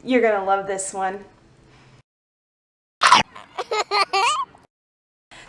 You're gonna love this one.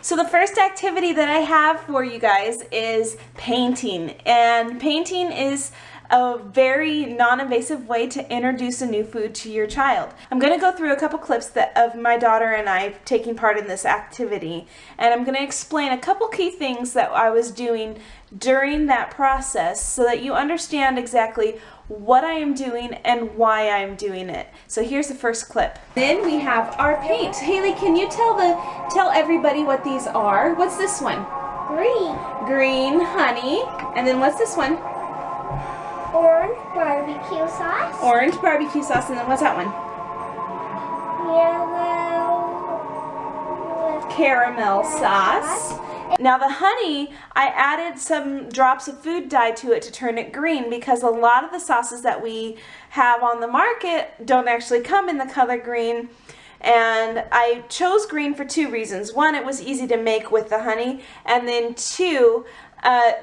So the first activity that I have for you guys is painting. And painting is a very non-invasive way to introduce a new food to your child. I'm going to go through a couple clips of my daughter and I taking part in this activity. And I'm going to explain a couple key things that I was doing during that process so that you understand exactly what I am doing and why I'm doing it. So here's the first clip. Then we have our paint. Haley, can you tell everybody what these are? What's this one? Green. Green honey. And then what's this one? Orange barbecue sauce. Orange barbecue sauce. And then what's that one? Yellow caramel sauce. Now the honey, I added some drops of food dye to it to turn it green because a lot of the sauces that we have on the market don't actually come in the color green. And I chose green for two reasons. One, it was easy to make with the honey, and then two,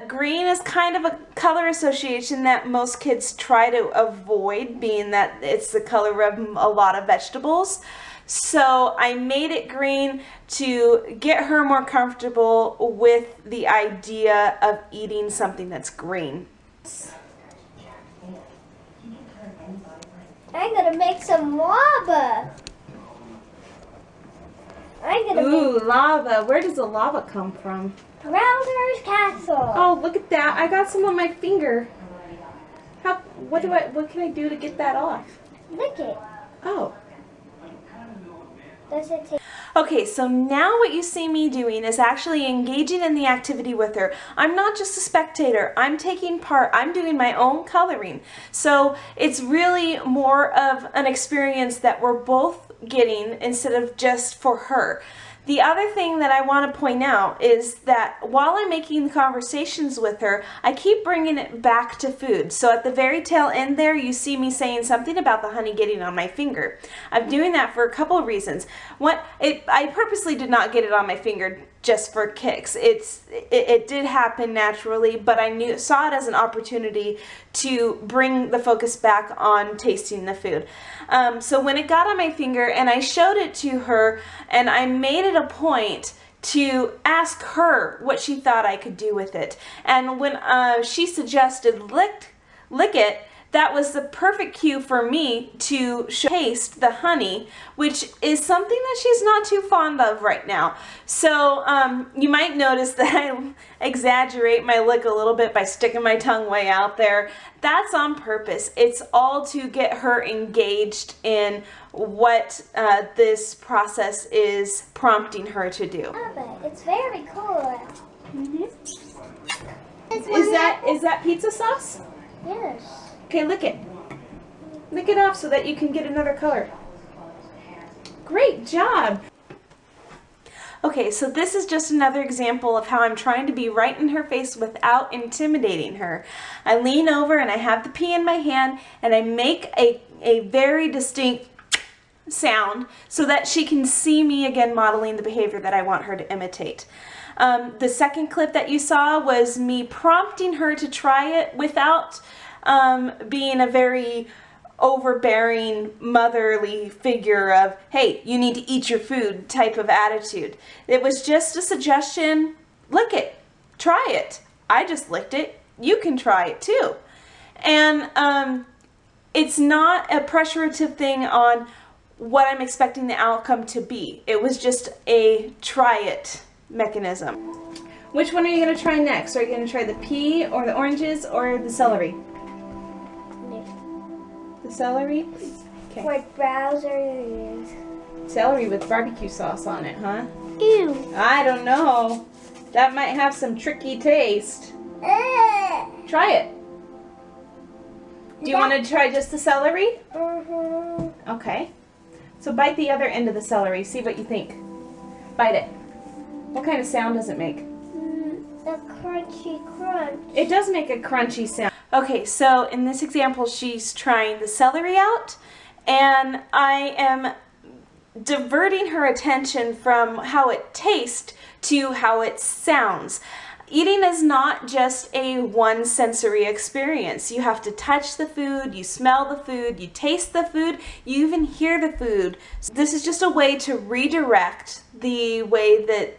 green is kind of a color association that most kids try to avoid, being that it's the color of a lot of vegetables. So I made it green to get her more comfortable with the idea of eating something that's green. I'm gonna make some lava. Ooh, lava. Where does the lava come from? Bowser's castle. Oh, look at that. I got some on my finger. What can I do to get that off? Lick it. Oh. Does it take? Okay, so now what you see me doing is actually engaging in the activity with her. I'm not just a spectator. I'm taking part. I'm doing my own coloring. So it's really more of an experience that we're both getting instead of just for her. The other thing that I want to point out is that while I'm making conversations with her, I keep bringing it back to food. So at the very tail end there, you see me saying something about the honey getting on my finger. I'm doing that for a couple of reasons. One, I purposely did not get it on my finger just for kicks. It did happen naturally, but I saw it as an opportunity to bring the focus back on tasting the food. So when it got on my finger and I showed it to her and I made it a point to ask her what she thought I could do with it. And when she suggested lick it, that was the perfect cue for me to taste the honey, which is something that she's not too fond of right now. So you might notice that I exaggerate my lick a little bit by sticking my tongue way out there. That's on purpose. It's all to get her engaged in what this process is prompting her to do. It's very cool. Mm-hmm. Is that pizza sauce? Yes. Okay, lick it. Lick it off so that you can get another color. Great job. Okay, so this is just another example of how I'm trying to be right in her face without intimidating her. I lean over and I have the pea in my hand and I make a very distinct sound so that she can see me again modeling the behavior that I want her to imitate. The second clip that you saw was me prompting her to try it without being a very overbearing motherly figure of, hey, you need to eat your food type of attitude. It was just a suggestion, lick it, try it. I just licked it, you can try it too. And it's not a pressurative thing on what I'm expecting the outcome to be. It was just a try it mechanism. Which one are you going to try next? Are you going to try the pea or the oranges or the celery? The celery? Okay. What browser is? Celery with barbecue sauce on it, huh? Ew. I don't know. That might have some tricky taste. Try it. Do you want to try just the celery? Mm-hmm. Okay. So bite the other end of the celery. See what you think. Bite it. What kind of sound does it make? A crunchy crunch. It does make a crunchy sound. Okay, so in this example, she's trying the celery out, and I am diverting her attention from how it tastes to how it sounds. eating is not just a one sensory experience. You have to touch the food, you smell the food, you taste the food, you even hear the food. So this is just a way to redirect the way that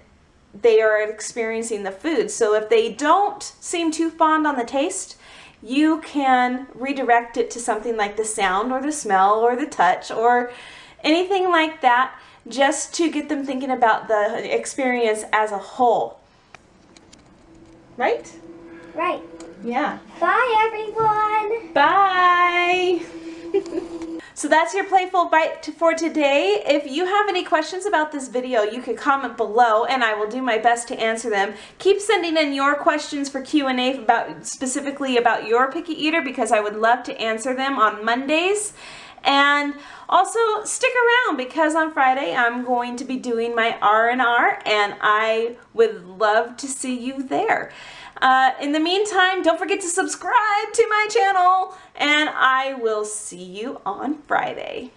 they are experiencing the food. So if they don't seem too fond on the taste, you can redirect it to something like the sound or the smell or the touch or anything like that, just to get them thinking about the experience as a whole. Right? Right. Yeah. Bye, everyone. Bye. So that's your playful bite for today. If you have any questions about this video, you can comment below and I will do my best to answer them. Keep sending in your questions for Q&A specifically about your picky eater, because I would love to answer them on Mondays. And also stick around, because on Friday I'm going to be doing my R&R and I would love to see you there. In the meantime, don't forget to subscribe to my channel and I will see you on Friday.